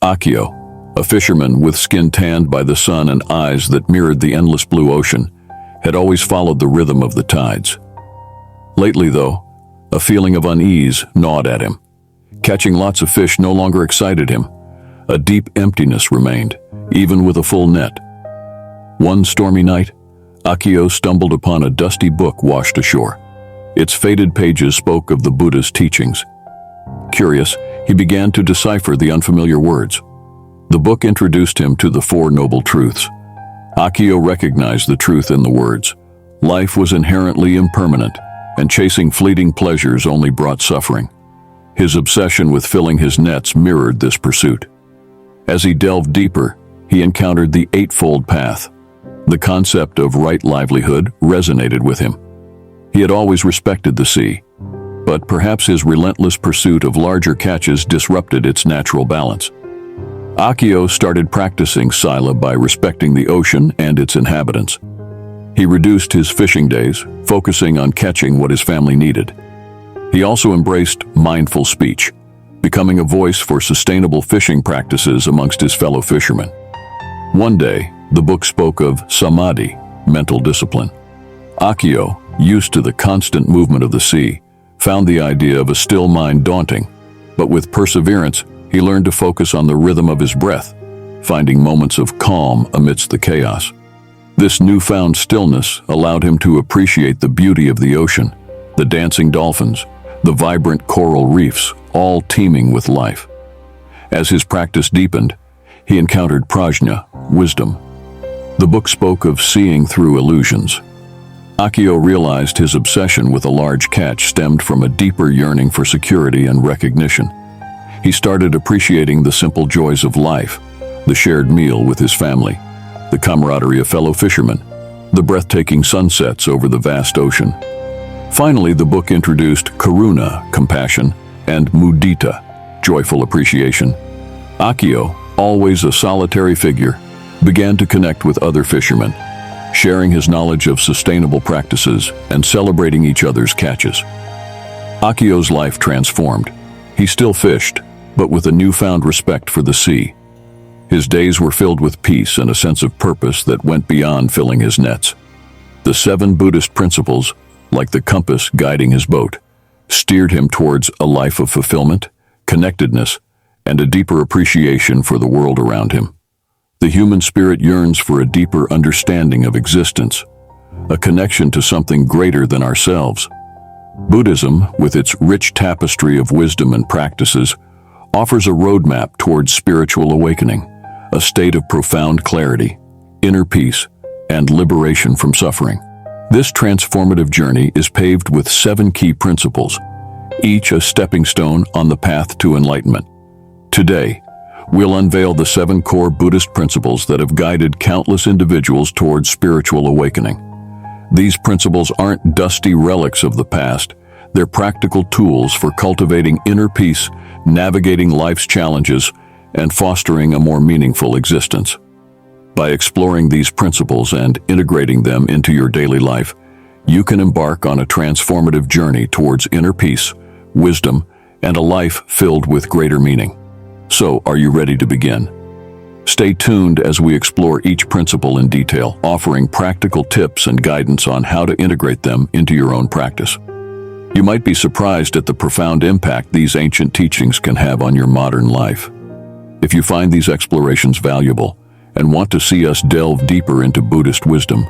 Akio, a fisherman with skin tanned by the sun and eyes that mirrored the endless blue ocean, had always followed the rhythm of the tides. Lately, though, a feeling of unease gnawed at him. Catching lots of fish no longer excited him. A deep emptiness remained, even with a full net. One stormy night, Akio stumbled upon a dusty book washed ashore. Its faded pages spoke of the Buddha's teachings. Curious, he began to decipher the unfamiliar words. The book introduced him to the Four Noble Truths. Akio recognized the truth in the words. Life was inherently impermanent, and chasing fleeting pleasures only brought suffering. His obsession with filling his nets mirrored this pursuit. As he delved deeper, he encountered the Eightfold Path. The concept of right livelihood resonated with him. He had always respected the sea, but perhaps his relentless pursuit of larger catches disrupted its natural balance. Akio started practicing sila by respecting the ocean and its inhabitants. He reduced his fishing days, focusing on catching what his family needed. He also embraced mindful speech, becoming a voice for sustainable fishing practices amongst his fellow fishermen. One day, the book spoke of samadhi, mental discipline. Akio, used to the constant movement of the sea, found the idea of a still mind daunting, but with perseverance, he learned to focus on the rhythm of his breath, finding moments of calm amidst the chaos. This newfound stillness allowed him to appreciate the beauty of the ocean, the dancing dolphins, the vibrant coral reefs, all teeming with life. As his practice deepened, he encountered prajna, wisdom. The book spoke of seeing through illusions. Akio realized his obsession with a large catch stemmed from a deeper yearning for security and recognition. He started appreciating the simple joys of life, the shared meal with his family, the camaraderie of fellow fishermen, the breathtaking sunsets over the vast ocean. Finally, the book introduced karuna, compassion, and mudita, joyful appreciation. Akio, always a solitary figure, began to connect with other fishermen, sharing his knowledge of sustainable practices and celebrating each other's catches. Akio's life transformed. He still fished, but with a newfound respect for the sea. His days were filled with peace and a sense of purpose that went beyond filling his nets. The 7 Buddhist principles, like the compass guiding his boat, steered him towards a life of fulfillment, connectedness, and a deeper appreciation for the world around him. The human spirit yearns for a deeper understanding of existence, a connection to something greater than ourselves. Buddhism, with its rich tapestry of wisdom and practices, offers a roadmap towards spiritual awakening, a state of profound clarity, inner peace, and liberation from suffering. This transformative journey is paved with 7 key principles, each a stepping stone on the path to enlightenment. Today, we'll unveil the 7 core Buddhist principles that have guided countless individuals towards spiritual awakening. These principles aren't dusty relics of the past, they're practical tools for cultivating inner peace, navigating life's challenges, and fostering a more meaningful existence. By exploring these principles and integrating them into your daily life, you can embark on a transformative journey towards inner peace, wisdom, and a life filled with greater meaning. So, are you ready to begin? Stay tuned as we explore each principle in detail, offering practical tips and guidance on how to integrate them into your own practice. You might be surprised at the profound impact these ancient teachings can have on your modern life. If you find these explorations valuable and want to see us delve deeper into Buddhist wisdom,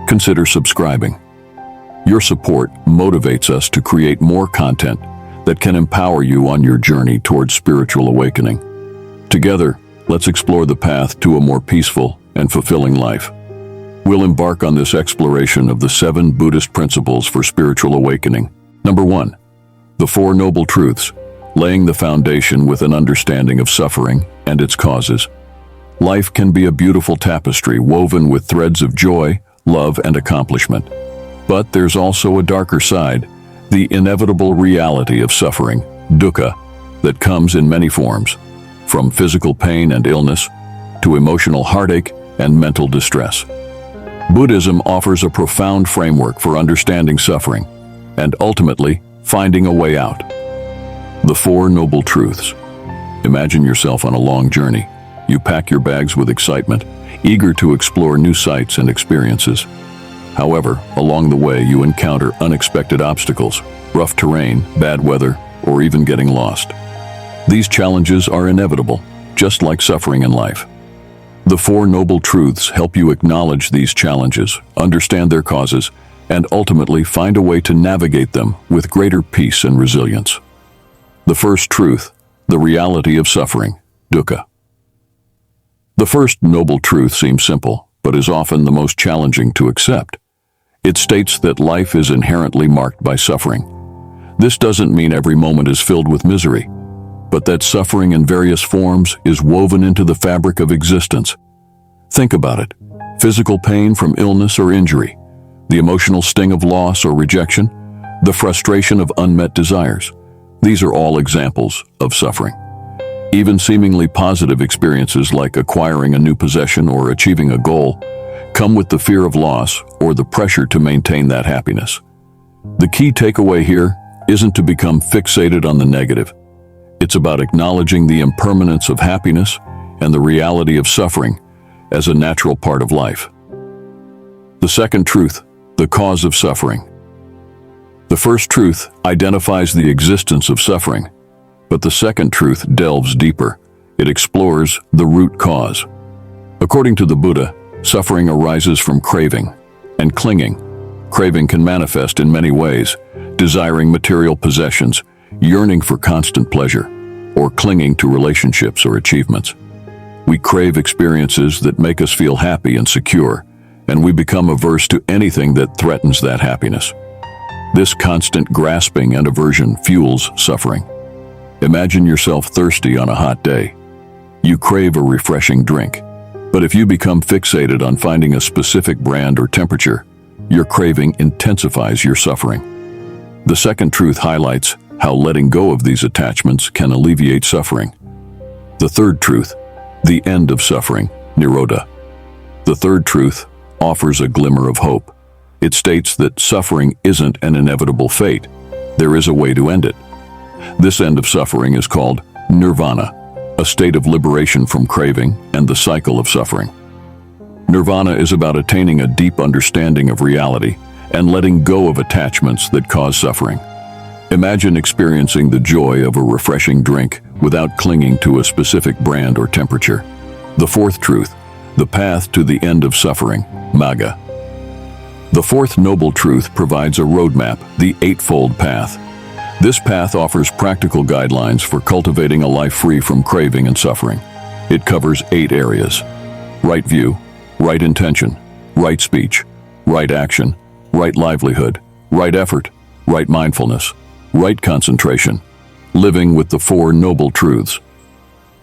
consider subscribing. Your support motivates us to create more content that can empower you on your journey towards spiritual awakening. Together, let's explore the path to a more peaceful and fulfilling life. We'll embark on this exploration of the 7 Buddhist principles for spiritual awakening. Number 1. The 4 Noble Truths, laying the foundation with an understanding of suffering and its causes. Life can be a beautiful tapestry woven with threads of joy, love, and accomplishment. But there's also a darker side, the inevitable reality of suffering, dukkha, that comes in many forms, from physical pain and illness to emotional heartache and mental distress. Buddhism offers a profound framework for understanding suffering and ultimately finding a way out. The 4 Noble Truths. Imagine yourself on a long journey. You pack your bags with excitement, eager to explore new sights and experiences. However, along the way you encounter unexpected obstacles, rough terrain, bad weather, or even getting lost. These challenges are inevitable, just like suffering in life. The Four Noble Truths help you acknowledge these challenges, understand their causes, and ultimately find a way to navigate them with greater peace and resilience. The first truth, the reality of suffering, dukkha. The first noble truth seems simple, but is often the most challenging to accept. It states that life is inherently marked by suffering. This doesn't mean every moment is filled with misery, but that suffering in various forms is woven into the fabric of existence. Think about it. Physical pain from illness or injury, the emotional sting of loss or rejection, the frustration of unmet desires. These are all examples of suffering. Even seemingly positive experiences like acquiring a new possession or achieving a goal come with the fear of loss or the pressure to maintain that happiness. The key takeaway here isn't to become fixated on the negative. It's about acknowledging the impermanence of happiness and the reality of suffering as a natural part of life. The second truth, the cause of suffering. The first truth identifies the existence of suffering, but the second truth delves deeper. It explores the root cause. According to the Buddha, suffering arises from craving and clinging. Craving can manifest in many ways: desiring material possessions, yearning for constant pleasure, or clinging to relationships or achievements. We crave experiences that make us feel happy and secure, and we become averse to anything that threatens that happiness. This constant grasping and aversion fuels suffering. Imagine yourself thirsty on a hot day. You crave a refreshing drink, but if you become fixated on finding a specific brand or temperature, your craving intensifies your suffering. The second truth highlights how letting go of these attachments can alleviate suffering. The third truth, the end of suffering, nirodha. The third truth offers a glimmer of hope. It states that suffering isn't an inevitable fate. There is a way to end it. This end of suffering is called nirvana, a state of liberation from craving and the cycle of suffering. Nirvana is about attaining a deep understanding of reality and letting go of attachments that cause suffering. Imagine experiencing the joy of a refreshing drink without clinging to a specific brand or temperature. The fourth truth, the path to the end of suffering, magga. The fourth noble truth provides a roadmap, the Eightfold Path. This path offers practical guidelines for cultivating a life free from craving and suffering. It covers 8 areas: right view, right intention, right speech, right action, right livelihood, right effort, right mindfulness, right concentration, living with the Four Noble Truths.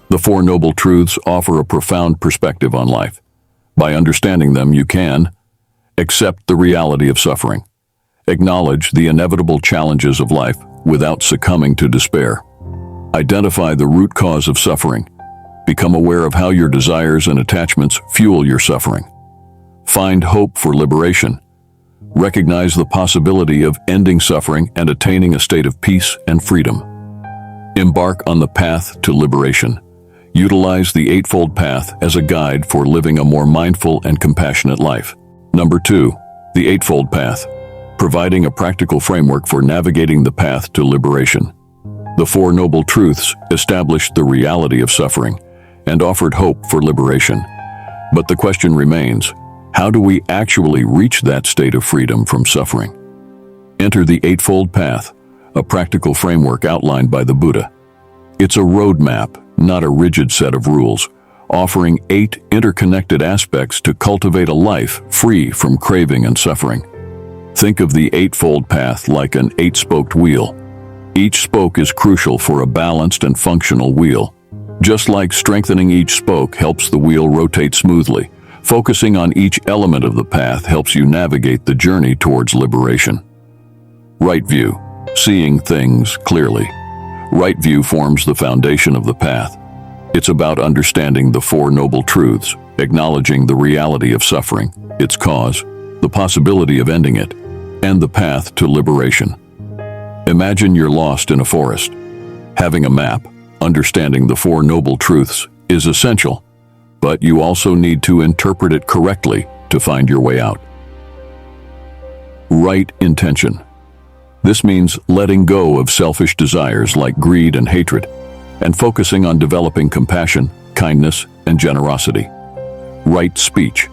The Four Noble Truths offer a profound perspective on life. By understanding them, you can accept the reality of suffering, acknowledge the inevitable challenges of life without succumbing to despair, identify the root cause of suffering, become aware of how your desires and attachments fuel your suffering, find hope for liberation, recognize the possibility of ending suffering and attaining a state of peace and freedom. Embark on the path to liberation. Utilize the Eightfold Path as a guide for living a more mindful and compassionate life. Number 2, the Eightfold Path, providing a practical framework for navigating the path to liberation. The Four Noble Truths established the reality of suffering and offered hope for liberation. But the question remains, how do we actually reach that state of freedom from suffering? Enter the Eightfold Path, a practical framework outlined by the Buddha. It's a roadmap, not a rigid set of rules, offering 8 interconnected aspects to cultivate a life free from craving and suffering. Think of the Eightfold Path like an 8-spoked wheel. Each spoke is crucial for a balanced and functional wheel. Just like strengthening each spoke helps the wheel rotate smoothly, focusing on each element of the path helps you navigate the journey towards liberation. Right view, seeing things clearly. Right view forms the foundation of the path. It's about understanding the Four Noble Truths, acknowledging the reality of suffering, its cause, the possibility of ending it, and the path to liberation. Imagine you're lost in a forest. Having a map, Understanding the Four Noble Truths is essential, but you also need to interpret it correctly to find your way out. Right intention. This means letting go of selfish desires like greed and hatred, and focusing on developing compassion, kindness, and generosity. Right speech.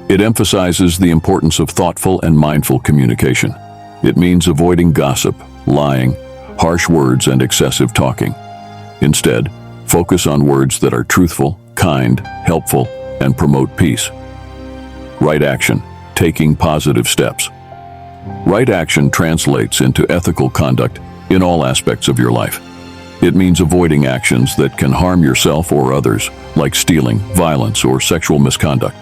It emphasizes the importance of thoughtful and mindful communication. It means avoiding gossip, lying, harsh words, and excessive talking. Instead, focus on words that are truthful, kind, helpful, and promote peace. Right action. Taking positive steps. Right action translates into ethical conduct in all aspects of your life. It means avoiding actions that can harm yourself or others, like stealing, violence, or sexual misconduct.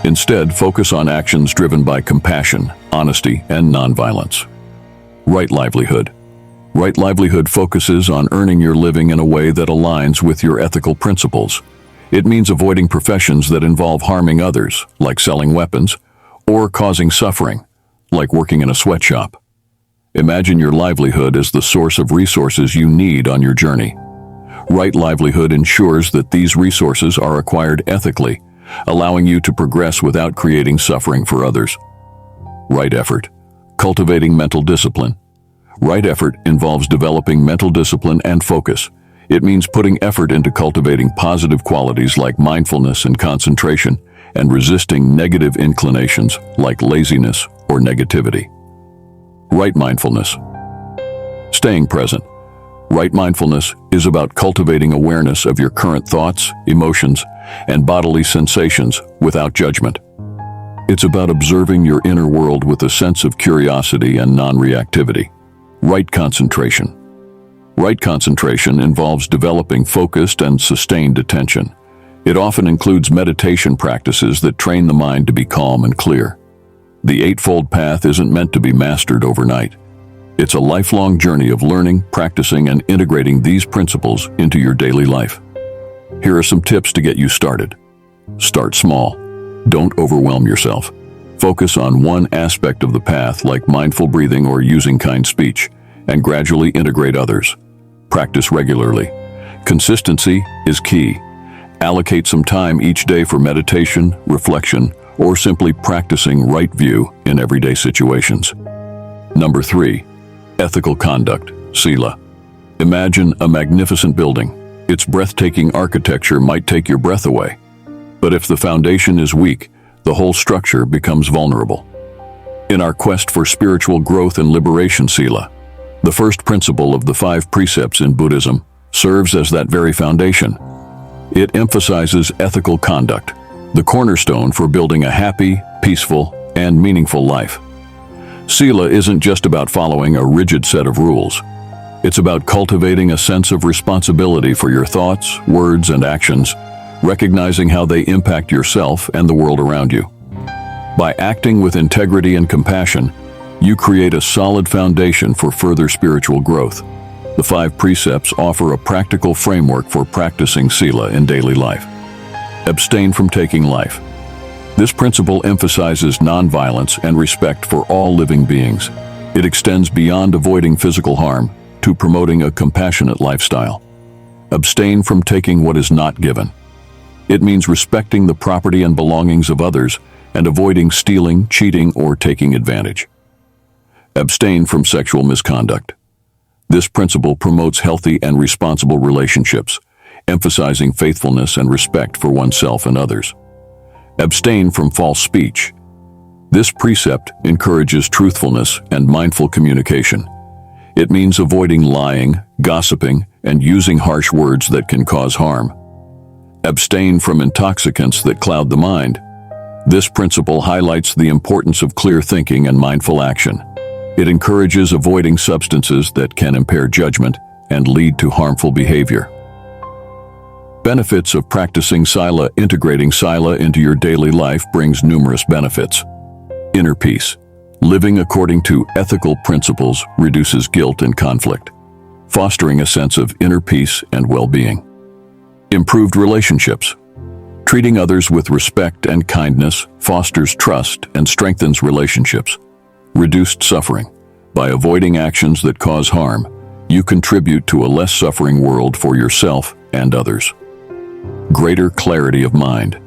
Instead, focus on actions driven by compassion, honesty, and nonviolence. Right livelihood. Right livelihood focuses on earning your living in a way that aligns with your ethical principles. It means avoiding professions that involve harming others, like selling weapons, or causing suffering, like working in a sweatshop. Imagine your livelihood as the source of resources you need on your journey. Right livelihood ensures that these resources are acquired ethically, allowing you to progress without creating suffering for others. Right effort. Cultivating mental discipline. Right effort involves developing mental discipline and focus. It means putting effort into cultivating positive qualities like mindfulness and concentration, and resisting negative inclinations like laziness or negativity. Right mindfulness. Staying present. Right mindfulness is about cultivating awareness of your current thoughts, emotions, and bodily sensations without judgment. It's about observing your inner world with a sense of curiosity and non-reactivity. Right concentration. Right concentration involves developing focused and sustained attention. It often includes meditation practices that train the mind to be calm and clear. The Eightfold Path isn't meant to be mastered overnight. It's a lifelong journey of learning, practicing, and integrating these principles into your daily life. Here are some tips to get you started. Start small. Don't overwhelm yourself. Focus on one aspect of the path, like mindful breathing or using kind speech, and gradually integrate others. Practice regularly. Consistency is key. Allocate some time each day for meditation, reflection, or simply practicing right view in everyday situations. Number 3. Ethical conduct, Sila. Imagine a magnificent building. Its breathtaking architecture might take your breath away. But if the foundation is weak, the whole structure becomes vulnerable. In our quest for spiritual growth and liberation, Sila, the first principle of the 5 precepts in Buddhism, serves as that very foundation. It emphasizes ethical conduct, the cornerstone for building a happy, peaceful, and meaningful life. Sila isn't just about following a rigid set of rules. It's about cultivating a sense of responsibility for your thoughts, words, and actions, recognizing how they impact yourself and the world around you. By acting with integrity and compassion, you create a solid foundation for further spiritual growth. The 5 precepts offer a practical framework for practicing Sila in daily life. Abstain from taking life. This principle emphasizes nonviolence and respect for all living beings. It extends beyond avoiding physical harm to promoting a compassionate lifestyle. Abstain from taking what is not given. It means respecting the property and belongings of others and avoiding stealing, cheating, or taking advantage. Abstain from sexual misconduct. This principle promotes healthy and responsible relationships, emphasizing faithfulness and respect for oneself and others. Abstain from false speech. This precept encourages truthfulness and mindful communication. It means avoiding lying, gossiping, and using harsh words that can cause harm. Abstain from intoxicants that cloud the mind. This principle highlights the importance of clear thinking and mindful action. It encourages avoiding substances that can impair judgment and lead to harmful behavior. Benefits of practicing Sila. Integrating Sila into your daily life brings numerous benefits. Inner peace. Living according to ethical principles reduces guilt and conflict, fostering a sense of inner peace and well-being. Improved relationships. Treating others with respect and kindness fosters trust and strengthens relationships. Reduced suffering. By avoiding actions that cause harm, you contribute to a less suffering world for yourself and others. Greater clarity of mind.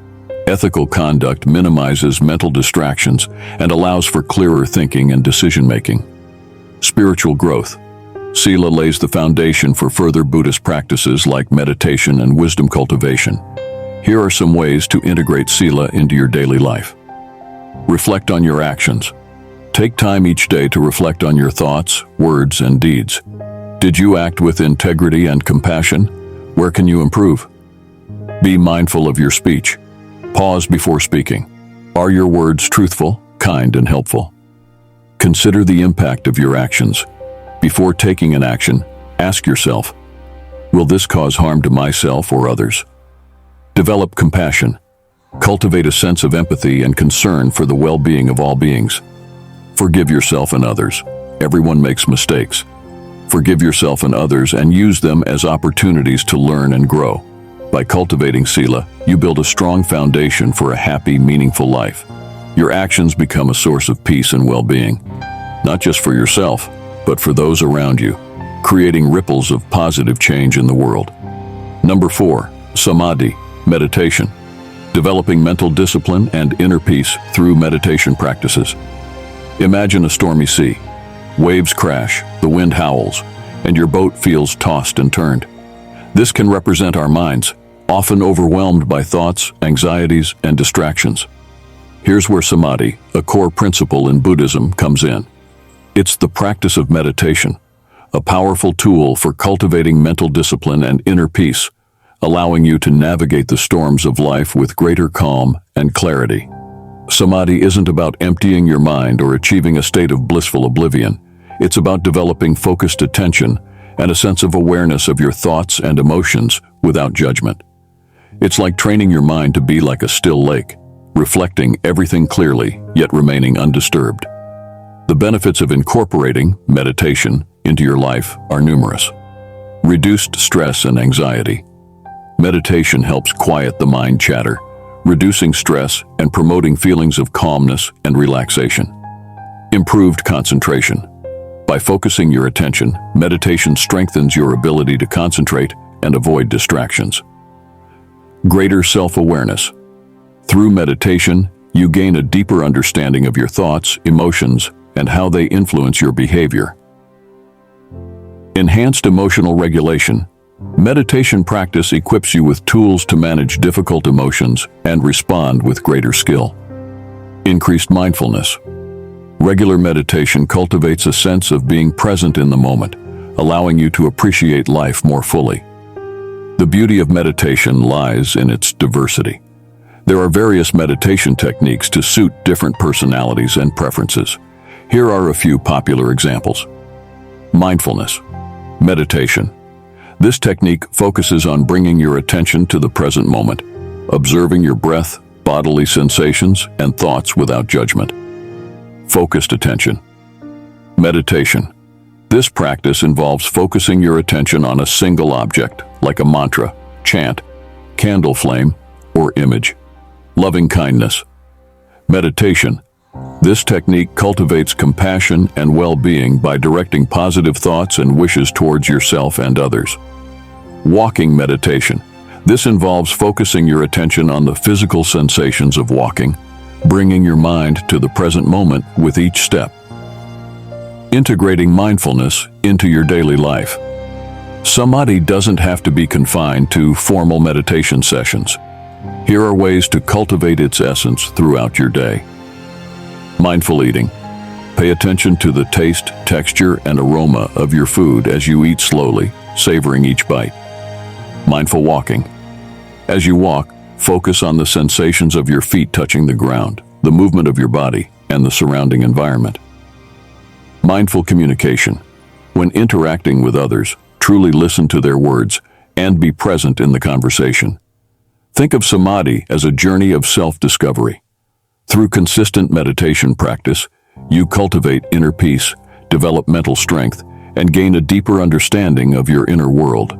Ethical conduct minimizes mental distractions and allows for clearer thinking and decision-making. Spiritual growth. Sila lays the foundation for further Buddhist practices like meditation and wisdom cultivation. Here are some ways to integrate Sila into your daily life. Reflect on your actions. Take time each day to reflect on your thoughts, words, and deeds. Did you act with integrity and compassion? Where can you improve? Be mindful of your speech. Pause before speaking. Are your words truthful, kind, and helpful? Consider the impact of your actions. Before taking an action, ask yourself, will this cause harm to myself or others? Develop compassion. Cultivate a sense of empathy and concern for the well-being of all beings. Forgive yourself and others. Everyone makes mistakes. Forgive yourself and others and use them as opportunities to learn and grow. By cultivating Sila, you build a strong foundation for a happy, meaningful life. Your actions become a source of peace and well-being, not just for yourself, but for those around you, creating ripples of positive change in the world. Number 4, Samadhi, meditation. Developing mental discipline and inner peace through meditation practices. Imagine a stormy sea. Waves crash, the wind howls, and your boat feels tossed and turned. This can represent our minds, often overwhelmed by thoughts, anxieties, and distractions. Here's where Samadhi, a core principle in Buddhism, comes in. It's the practice of meditation, a powerful tool for cultivating mental discipline and inner peace, allowing you to navigate the storms of life with greater calm and clarity. Samadhi isn't about emptying your mind or achieving a state of blissful oblivion. It's about developing focused attention and a sense of awareness of your thoughts and emotions without judgment. It's like training your mind to be like a still lake, reflecting everything clearly, yet remaining undisturbed. The benefits of incorporating meditation into your life are numerous. Reduced stress and anxiety. Meditation helps quiet the mind chatter, reducing stress and promoting feelings of calmness and relaxation. Improved concentration. By focusing your attention, meditation strengthens your ability to concentrate and avoid distractions. Greater self-awareness. Through meditation, you gain a deeper understanding of your thoughts, emotions, and how they influence your behavior. Enhanced emotional regulation. Meditation practice equips you with tools to manage difficult emotions and respond with greater skill. Increased mindfulness. Regular meditation cultivates a sense of being present in the moment, allowing you to appreciate life more fully. The beauty of meditation lies in its diversity. There are various meditation techniques to suit different personalities and preferences. Here are a few popular examples. Mindfulness. Meditation. This technique focuses on bringing your attention to the present moment, observing your breath, bodily sensations, and thoughts without judgment. Focused attention. Meditation. This practice involves focusing your attention on a single object, like a mantra, chant, candle flame, or image. Loving kindness. Meditation. This technique cultivates compassion and well-being by directing positive thoughts and wishes towards yourself and others. Walking meditation. This involves focusing your attention on the physical sensations of walking, bringing your mind to the present moment with each step. Integrating mindfulness into your daily life. Samadhi doesn't have to be confined to formal meditation sessions. Here are ways to cultivate its essence throughout your day. Mindful eating. Pay attention to the taste, texture, and aroma of your food as you eat slowly, savoring each bite. Mindful walking. As you walk, focus on the sensations of your feet touching the ground, the movement of your body, and the surrounding environment. Mindful communication. When interacting with others, truly listen to their words and be present in the conversation. Think of Samadhi as a journey of self-discovery. Through consistent meditation practice, you cultivate inner peace, develop mental strength, and gain a deeper understanding of your inner world.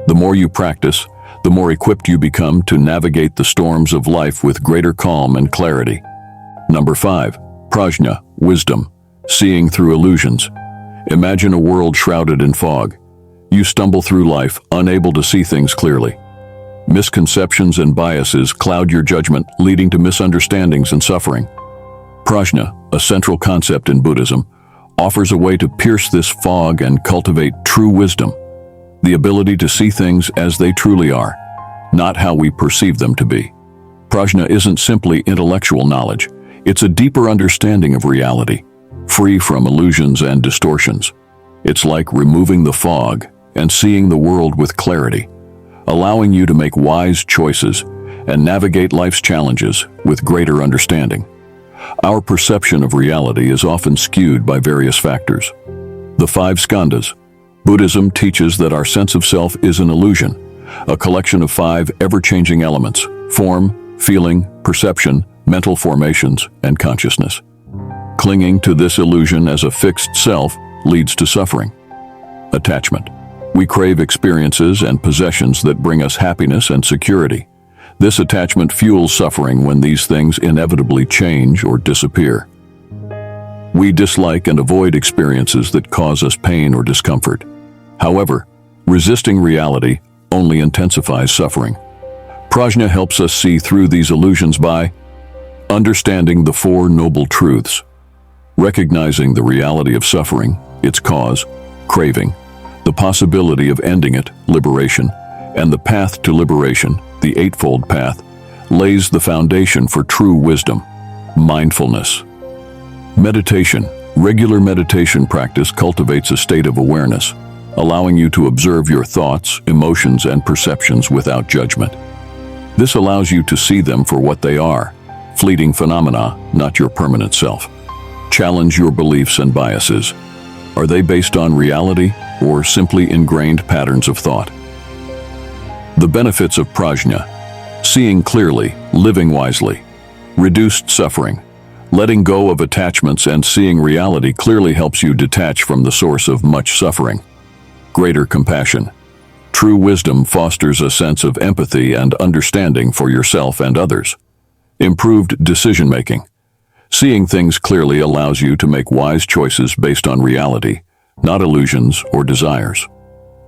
The more you practice, the more equipped you become to navigate the storms of life with greater calm and clarity. Number 5, prajna, wisdom, seeing through illusions. Imagine a world shrouded in fog. You stumble through life, unable to see things clearly. Misconceptions and biases cloud your judgment, leading to misunderstandings and suffering. Prajna, a central concept in Buddhism, offers a way to pierce this fog and cultivate true wisdom, the ability to see things as they truly are, not how we perceive them to be. Prajna isn't simply intellectual knowledge, it's a deeper understanding of reality, free from illusions and distortions. It's like removing the fog and seeing the world with clarity, allowing you to make wise choices and navigate life's challenges with greater understanding. Our perception of reality is often skewed by various factors. The 5 skandhas. Buddhism teaches that our sense of self is an illusion, a collection of 5 ever-changing elements: form, feeling, perception, mental formations, and consciousness. Clinging to this illusion as a fixed self leads to suffering. Attachment. We crave experiences and possessions that bring us happiness and security. This attachment fuels suffering when these things inevitably change or disappear. We dislike and avoid experiences that cause us pain or discomfort. However, resisting reality only intensifies suffering. Prajna helps us see through these illusions by understanding the 4 noble truths, recognizing the reality of suffering, its cause, craving, the possibility of ending it, liberation, and the path to liberation, the Eightfold Path, lays the foundation for true wisdom. Mindfulness. Meditation. Regular meditation practice cultivates a state of awareness, allowing you to observe your thoughts, emotions, and perceptions without judgment. This allows you to see them for what they are, fleeting phenomena, not your permanent self. Challenge your beliefs and biases. Are they based on reality or simply ingrained patterns of thought? The benefits of prajna: seeing clearly, living wisely, reduced suffering. Letting go of attachments and seeing reality clearly helps you detach from the source of much suffering. Greater compassion. True wisdom fosters a sense of empathy and understanding for yourself and others. Improved decision-making. Seeing things clearly allows you to make wise choices based on reality, not illusions or desires.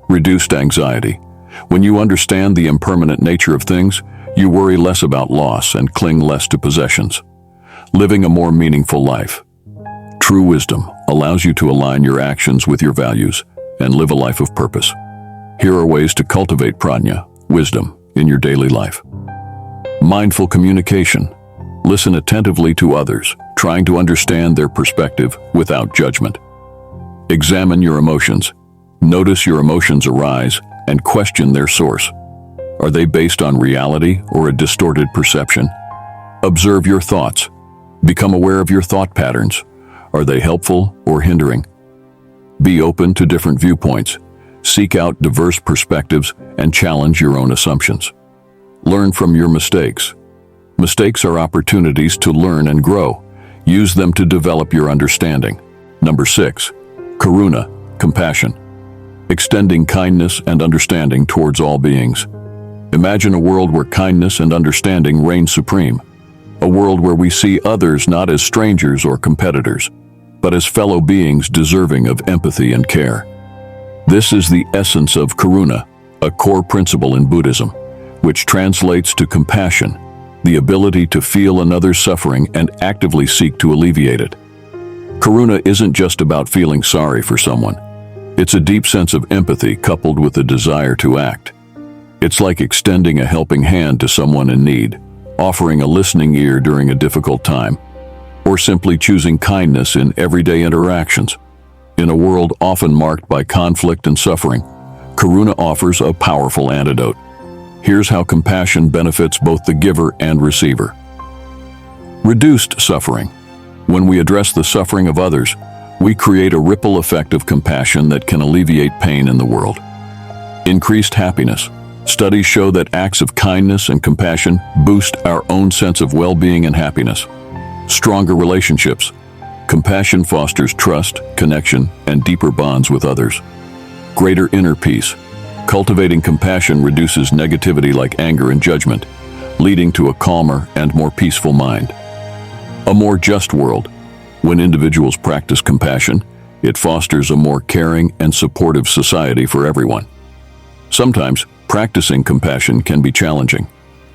Reduced anxiety. When you understand the impermanent nature of things, you worry less about loss and cling less to possessions. Living a more meaningful life. True wisdom allows you to align your actions with your values and live a life of purpose. Here are ways to cultivate prajna, wisdom, in your daily life. Mindful communication. Listen attentively to others, trying to understand their perspective without judgment. Examine your emotions. Notice your emotions arise and question their source. Are they based on reality or a distorted perception? Observe your thoughts. Become aware of your thought patterns. Are they helpful or hindering? Be open to different viewpoints. Seek out diverse perspectives and challenge your own assumptions. Learn from your mistakes. Mistakes are opportunities to learn and grow. Use them to develop your understanding. Number 6, karuna, compassion. Extending kindness and understanding towards all beings. Imagine a world where kindness and understanding reign supreme. A world where we see others not as strangers or competitors, but as fellow beings deserving of empathy and care. This is the essence of karuna, a core principle in Buddhism, which translates to compassion, the ability to feel another's suffering and actively seek to alleviate it. Karuna isn't just about feeling sorry for someone. It's a deep sense of empathy coupled with a desire to act. It's like extending a helping hand to someone in need, offering a listening ear during a difficult time, or simply choosing kindness in everyday interactions. In a world often marked by conflict and suffering, karuna offers a powerful antidote. Here's how compassion benefits both the giver and receiver. Reduced suffering. When we address the suffering of others, we create a ripple effect of compassion that can alleviate pain in the world. Increased happiness. Studies show that acts of kindness and compassion boost our own sense of well-being and happiness. Stronger relationships. Compassion fosters trust, connection, and deeper bonds with others. Greater inner peace. Cultivating compassion reduces negativity like anger and judgment, leading to a calmer and more peaceful mind. A more just world. When individuals practice compassion, It fosters a more caring and supportive society for everyone. Sometimes, practicing compassion can be challenging.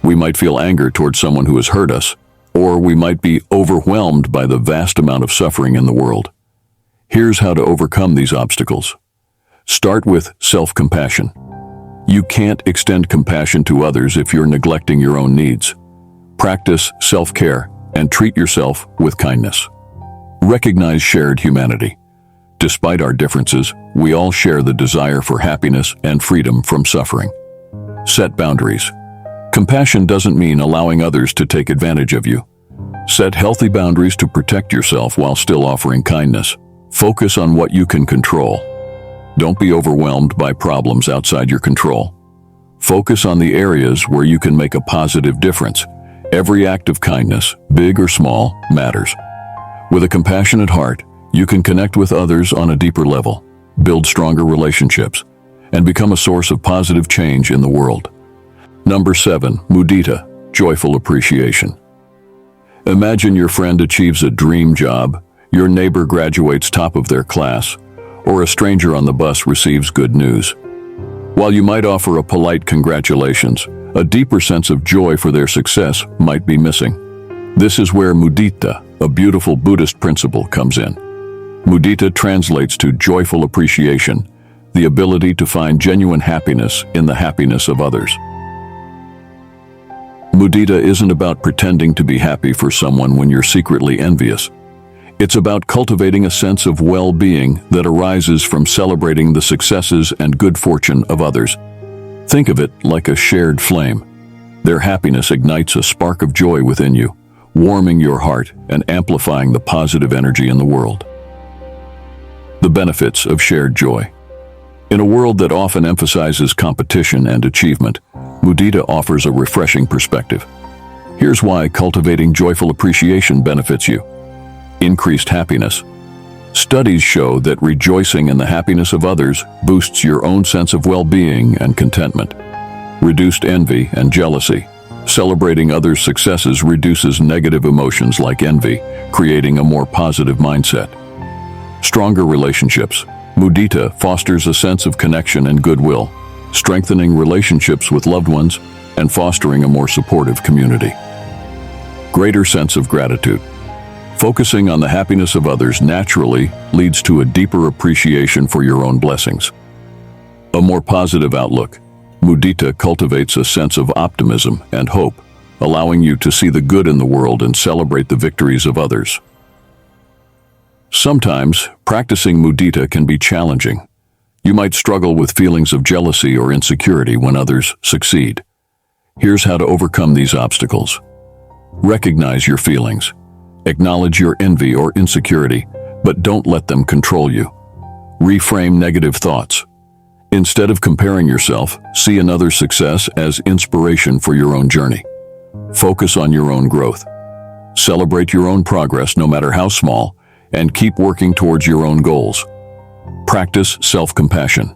We might feel anger towards someone who has hurt us, or we might be overwhelmed by the vast amount of suffering in the world. Here's how to overcome these obstacles. Start with self-compassion. You can't extend compassion to others if you're neglecting your own needs. Practice self-care and treat yourself with kindness. Recognize shared humanity. Despite our differences, we all share the desire for happiness and freedom from suffering. Set boundaries. Compassion doesn't mean allowing others to take advantage of you. Set healthy boundaries to protect yourself while still offering kindness. Focus on what you can control. Don't be overwhelmed by problems outside your control. Focus on the areas where you can make a positive difference. Every act of kindness, big or small, matters. With a compassionate heart, you can connect with others on a deeper level, build stronger relationships, and become a source of positive change in the world. Number 7, mudita, joyful appreciation. Imagine your friend achieves a dream job, your neighbor graduates top of their class, or a stranger on the bus receives good news. While you might offer a polite congratulations, a deeper sense of joy for their success might be missing. This is where mudita, a beautiful Buddhist principle, comes in. Mudita translates to joyful appreciation, the ability to find genuine happiness in the happiness of others. Mudita isn't about pretending to be happy for someone when you're secretly envious. It's about cultivating a sense of well-being that arises from celebrating the successes and good fortune of others. Think of it like a shared flame. Their happiness ignites a spark of joy within you, warming your heart and amplifying the positive energy in the world. The benefits of shared joy. In a world that often emphasizes competition and achievement, mudita offers a refreshing perspective. Here's why cultivating joyful appreciation benefits you. Increased happiness. Studies show that rejoicing in the happiness of others boosts your own sense of well-being and contentment. Reduced envy and jealousy. Celebrating others' successes reduces negative emotions like envy, creating a more positive mindset. Stronger relationships. Mudita fosters a sense of connection and goodwill, strengthening relationships with loved ones and fostering a more supportive community. Greater sense of gratitude. Focusing on the happiness of others naturally leads to a deeper appreciation for your own blessings. A more positive outlook. Mudita cultivates a sense of optimism and hope, allowing you to see the good in the world and celebrate the victories of others. Sometimes, practicing mudita can be challenging. You might struggle with feelings of jealousy or insecurity when others succeed. Here's how to overcome these obstacles. Recognize your feelings. Acknowledge your envy or insecurity, but don't let them control you. Reframe negative thoughts. Instead of comparing yourself, see another's success as inspiration for your own journey. Focus on your own growth. Celebrate your own progress, no matter how small, and keep working towards your own goals. Practice self-compassion.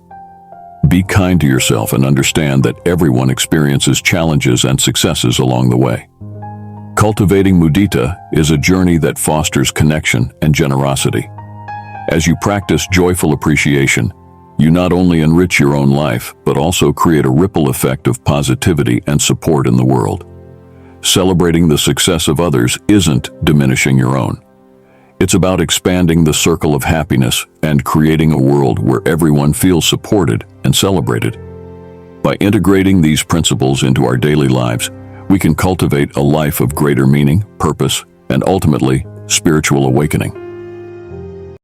Be kind to yourself and understand that everyone experiences challenges and successes along the way. Cultivating mudita is a journey that fosters connection and generosity. As you practice joyful appreciation, you not only enrich your own life, but also create a ripple effect of positivity and support in the world. Celebrating the success of others isn't diminishing your own. It's about expanding the circle of happiness and creating a world where everyone feels supported and celebrated. By integrating these principles into our daily lives, we can cultivate a life of greater meaning, purpose, and ultimately, spiritual awakening.